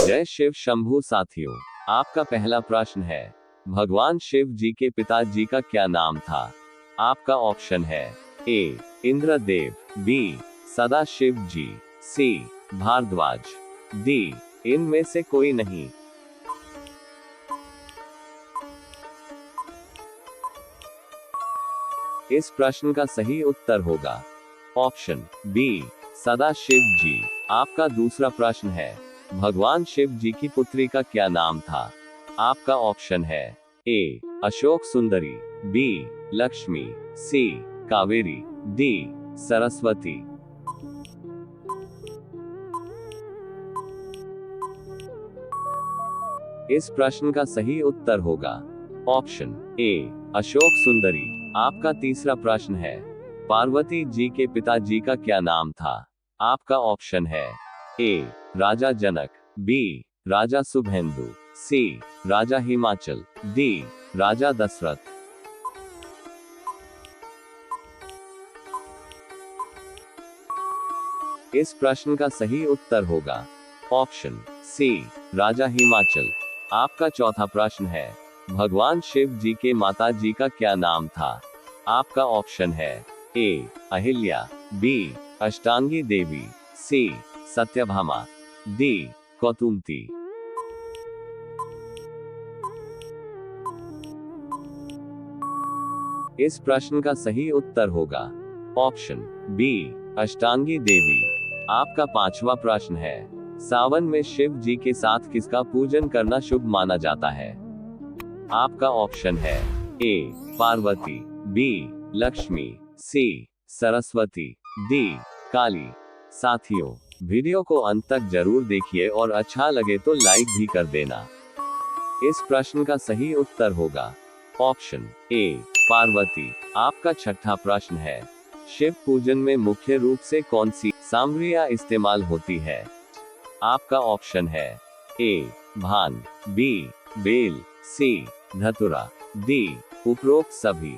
जय शिव शंभू साथियों, आपका पहला प्रश्न है, भगवान शिव जी के पिताजी का क्या नाम था? आपका ऑप्शन है ए इंद्रदेव, बी सदाशिव जी, सी भारद्वाज, डी इनमें से कोई नहीं। इस प्रश्न का सही उत्तर होगा ऑप्शन बी सदाशिव जी। आपका दूसरा प्रश्न है, भगवान शिव जी की पुत्री का क्या नाम था? आपका ऑप्शन है ए अशोक सुंदरी, बी लक्ष्मी, सी कावेरी, डी सरस्वती। इस प्रश्न का सही उत्तर होगा ऑप्शन ए अशोक सुंदरी। आपका तीसरा प्रश्न है, पार्वती जी के पिताजी का क्या नाम था? आपका ऑप्शन है ए राजा जनक, बी राजा शुभेंदु, सी राजा हिमाचल, डी राजा दशरथ। इस प्रश्न का सही उत्तर होगा ऑप्शन सी राजा हिमाचल। आपका चौथा प्रश्न है, भगवान शिव जी के माता जी का क्या नाम था? आपका ऑप्शन है ए अहिल्या, बी अष्टांगी देवी, सी सत्यभामा, डी कौतुमती। इस प्रश्न का सही उत्तर होगा ऑप्शन बी अष्टांगी देवी। आपका पांचवा प्रश्न है, सावन में शिव जी के साथ किसका पूजन करना शुभ माना जाता है? आपका ऑप्शन है ए पार्वती, बी लक्ष्मी, सी सरस्वती, डी काली। साथियों, वीडियो को अंत तक जरूर देखिए और अच्छा लगे तो लाइक भी कर देना। इस प्रश्न का सही उत्तर होगा ऑप्शन ए पार्वती। आपका छठा प्रश्न है, शिव पूजन में मुख्य रूप से कौन सी सामग्रियां इस्तेमाल होती है? आपका ऑप्शन है ए भांग, बी बेल, सी धतूरा, डी उपरोक्त सभी।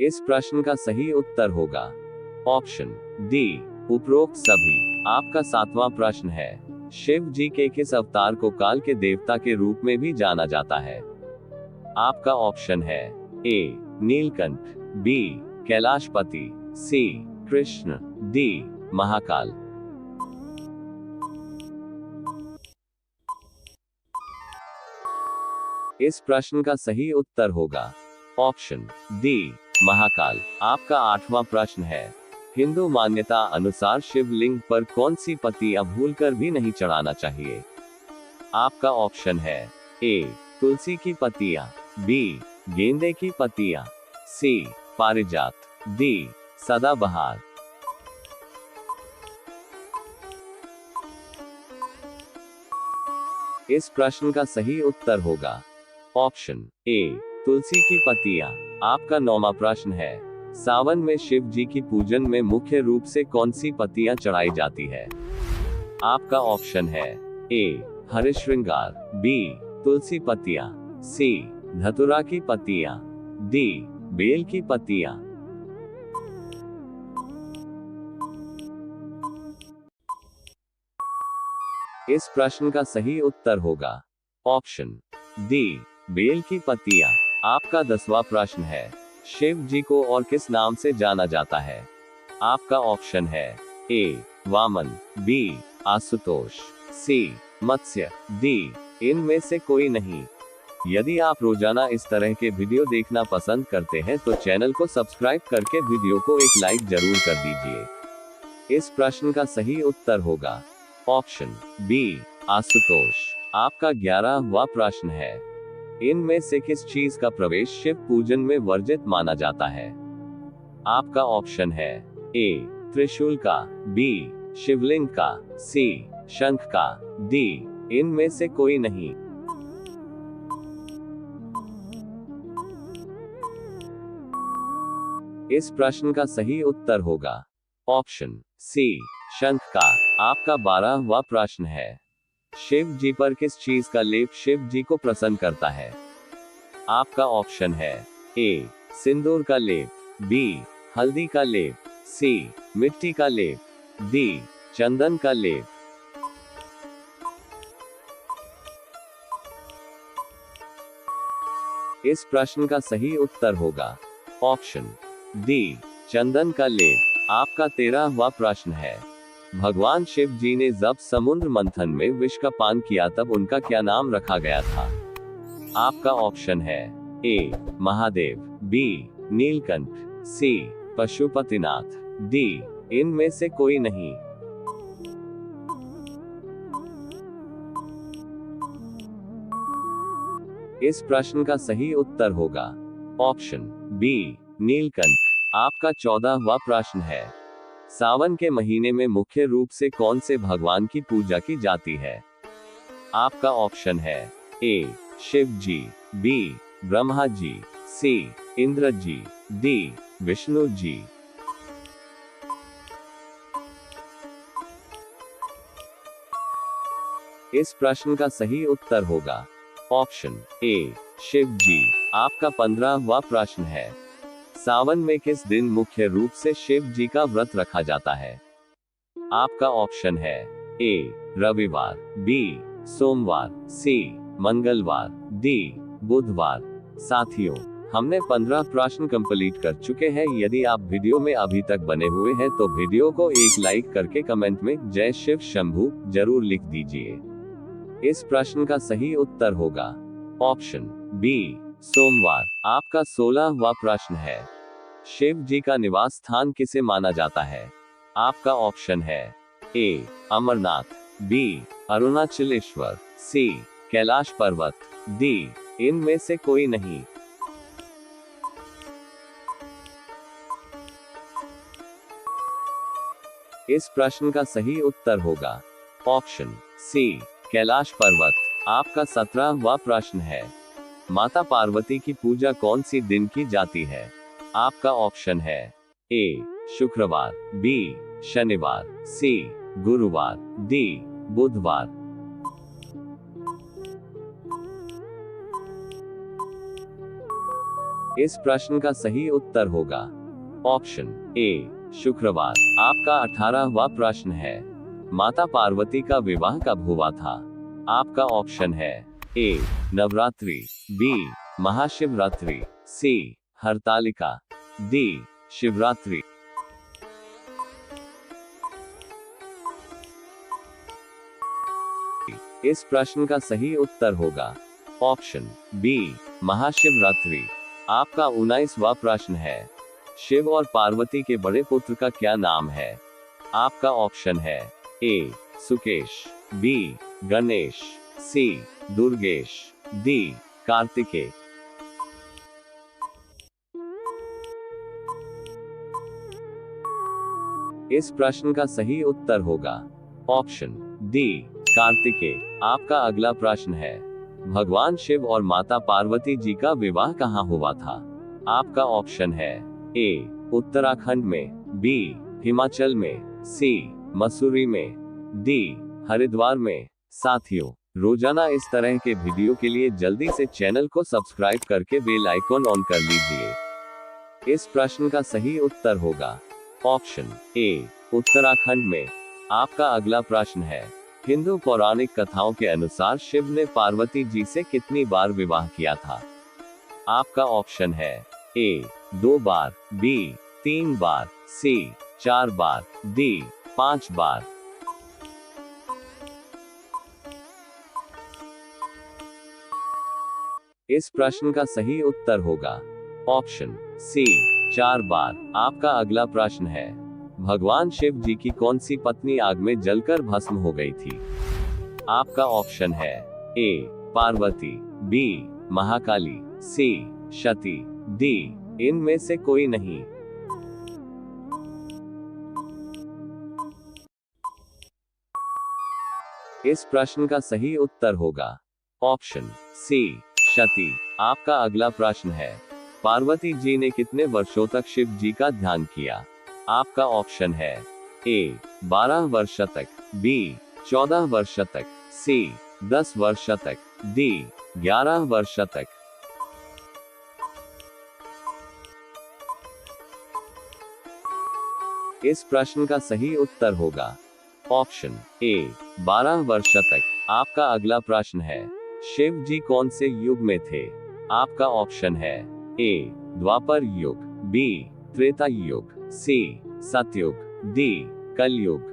इस प्रश्न का सही उत्तर होगा ऑप्शन डी उपरोक्त सभी। आपका सातवां प्रश्न है, शिव जी के किस अवतार को काल के देवता के रूप में भी जाना जाता है? आपका ऑप्शन है ए नीलकंठ, बी कैलाशपति, सी कृष्ण, डी महाकाल। इस प्रश्न का सही उत्तर होगा ऑप्शन डी महाकाल। आपका आठवां प्रश्न है, हिंदू मान्यता अनुसार शिवलिंग पर कौन सी पत्तियां भूलकर भी नहीं चढ़ाना चाहिए? आपका ऑप्शन है ए तुलसी की पत्तियां, बी गेंदे की पत्तियां, सी पारिजात, डी सदाबहार। इस प्रश्न का सही उत्तर होगा ऑप्शन ए तुलसी की पत्तियां। आपका नौवां प्रश्न है, सावन में शिव जी की पूजन में मुख्य रूप से कौन सी पत्तियां चढ़ाई जाती है? आपका ऑप्शन है ए हरिश्रृंगार, बी तुलसी पत्तियां, सी धतूरा की पत्तियां, डी बेल की पत्तियां। इस प्रश्न का सही उत्तर होगा ऑप्शन डी बेल की पत्तियां। आपका 10वां प्रश्न है, शिव जी को और किस नाम से जाना जाता है? आपका ऑप्शन है ए वामन, बी आशुतोष, सी मत्स्य, डी इनमें से कोई नहीं। यदि आप रोजाना इस तरह के वीडियो देखना पसंद करते हैं तो चैनल को सब्सक्राइब करके वीडियो को एक लाइक जरूर कर दीजिए। इस प्रश्न का सही उत्तर होगा ऑप्शन बी आशुतोष। आपका 11वां प्रश्न है, इनमें से किस चीज का प्रवेश शिव पूजन में वर्जित माना जाता है? आपका ऑप्शन है ए त्रिशूल का, बी शिवलिंग का, सी शंख का, डी इनमें से कोई नहीं। इस प्रश्न का सही उत्तर होगा ऑप्शन सी शंख का। आपका 12वां प्रश्न है, शिव जी पर किस चीज का लेप शिव जी को प्रसन्न करता है? आपका ऑप्शन है ए सिंदूर का लेप, बी हल्दी का लेप, सी मिट्टी का लेप, डी चंदन का लेप। इस प्रश्न का सही उत्तर होगा ऑप्शन डी चंदन का लेप। आपका 13वां प्रश्न है, भगवान शिव जी ने जब समुद्र मंथन में विष का पान किया तब उनका क्या नाम रखा गया था? आपका ऑप्शन है ए महादेव, बी नीलकंठ, सी पशुपतिनाथ, डी इनमें से कोई नहीं। इस प्रश्न का सही उत्तर होगा ऑप्शन बी नीलकंठ। आपका 14वां प्रश्न है, सावन के महीने में मुख्य रूप से कौन से भगवान की पूजा की जाती है? आपका ऑप्शन है ए शिव जी, बी ब्रह्मा जी, सी इंद्र जी, डी विष्णु जी। इस प्रश्न का सही उत्तर होगा ऑप्शन ए शिव जी। आपका 15वां प्रश्न है, सावन में किस दिन मुख्य रूप से शिव जी का व्रत रखा जाता है? आपका ऑप्शन है ए रविवार, बी सोमवार, सी मंगलवार, डी बुधवार। साथियों, हमने 15 प्रश्न कंप्लीट कर चुके हैं। यदि आप वीडियो में अभी तक बने हुए हैं तो वीडियो को एक लाइक करके कमेंट में जय शिव शंभू जरूर लिख दीजिए। इस प्रश्न का सही उत्तर होगा ऑप्शन बी सोमवार। आपका 16वां प्रश्न है, शिव जी का निवास स्थान किसे माना जाता है? आपका ऑप्शन है ए अमरनाथ, बी अरुणाचलेश्वर, सी कैलाश पर्वत, डी इनमें से कोई नहीं। इस प्रश्न का सही उत्तर होगा ऑप्शन सी कैलाश पर्वत। आपका 17वां प्रश्न है, माता पार्वती की पूजा कौन सी दिन की जाती है? आपका ऑप्शन है ए शुक्रवार, बी शनिवार, सी गुरुवार, डी बुधवार। इस प्रश्न का सही उत्तर होगा ऑप्शन ए शुक्रवार। आपका 18वां प्रश्न है, माता पार्वती का विवाह कब हुआ था? आपका ऑप्शन है ए नवरात्रि, बी महाशिवरात्रि, सी हरतालिका, डी शिवरात्रि। इस प्रश्न का सही उत्तर होगा ऑप्शन बी महाशिवरात्रि। आपका 19वां प्रश्न है, शिव और पार्वती के बड़े पुत्र का क्या नाम है? आपका ऑप्शन है ए सुकेश, बी गणेश, सी दुर्गेश, डी कार्तिकेय। इस प्रश्न का सही उत्तर होगा ऑप्शन डी कार्तिकेय। आपका अगला प्रश्न है, भगवान शिव और माता पार्वती जी का विवाह कहाँ हुआ था? आपका ऑप्शन है ए उत्तराखंड में, बी हिमाचल में, सी मसूरी में, डी हरिद्वार में। साथियों, रोजाना इस तरह के वीडियो के लिए जल्दी से चैनल को सब्सक्राइब करके बेल आइकॉन ऑन कर लीजिए। इस प्रश्न का सही उत्तर होगा ऑप्शन ए उत्तराखंड में। आपका अगला प्रश्न है, हिंदू पौराणिक कथाओं के अनुसार शिव ने पार्वती जी से कितनी बार विवाह किया था? आपका ऑप्शन है ए 2 बार, बी 3 बार, सी 4 बार, डी 5 बार। इस प्रश्न का सही उत्तर होगा ऑप्शन सी 4 बार। आपका अगला प्रश्न है, भगवान शिव जी की कौन सी पत्नी आग में जलकर भस्म हो गई थी? आपका ऑप्शन है ए पार्वती, बी महाकाली, सी सती, डी इनमें से कोई नहीं। इस प्रश्न का सही उत्तर होगा ऑप्शन सी सती। आपका अगला प्रश्न है, पार्वती जी ने कितने वर्षों तक शिव जी का ध्यान किया? आपका ऑप्शन है ए 12 वर्ष तक, बी 14 वर्ष तक, सी 10 वर्ष तक, डी 11 वर्ष तक। इस प्रश्न का सही उत्तर होगा ऑप्शन ए 12 वर्ष तक। आपका अगला प्रश्न है, शिव जी कौन से युग में थे? आपका ऑप्शन है ए द्वापर युग, बी त्रेता युग, सी सतयुग, डी कलयुग।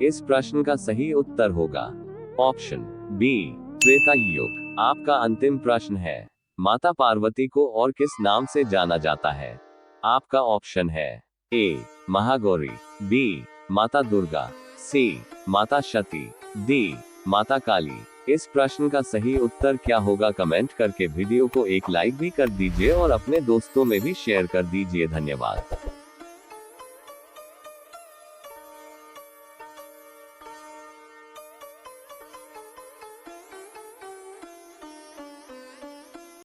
इस प्रश्न का सही उत्तर होगा ऑप्शन बी त्रेता युग। आपका अंतिम प्रश्न है, माता पार्वती को और किस नाम से जाना जाता है? आपका ऑप्शन है ए महागौरी, बी माता दुर्गा, सी माता सती, डी माता काली। इस प्रश्न का सही उत्तर क्या होगा? कमेंट करके वीडियो को एक लाइक भी कर दीजिए और अपने दोस्तों में भी शेयर कर दीजिए। धन्यवाद।